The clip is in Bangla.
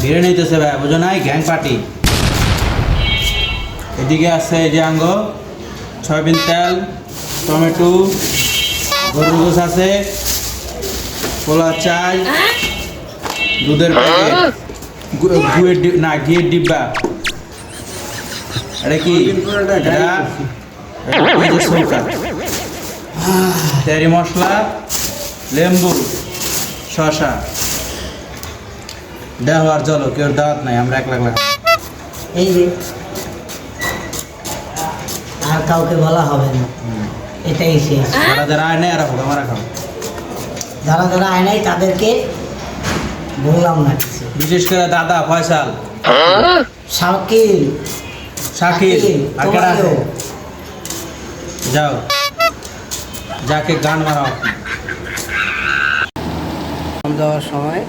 ভিড়ে নিতেছে ভাই, বুঝো নাই, গ্যাং পার্টি। এদিকে আছে এই যে আঙ্গ সয়াবিন তেল, টমেটো, গরুর গোস আছে, পোলা চাল, দুধের প্যাকেট, ঘিয়ের ডিব্বা। এটা কি? তেরি মশলা, লেম্বু, শসা। দেওয়া আর চলো, কেউ দাওয়াত নাই, আমরা 1 লাখ। এই যে আর কাউকে বলা হবে না, এটাই শেষ। যারা যারা আয় নাই আর হোক, আমরা খাও। যারা যারা আয় নাই তাদেরকে বললাম না কিছু। বিশেষ করে দাদা ফয়সাল, শাকিল, শাকিল, আর কারা আছে? তোমাকেও। যাও, যাকে গান মারাও। দেওয়ার সময়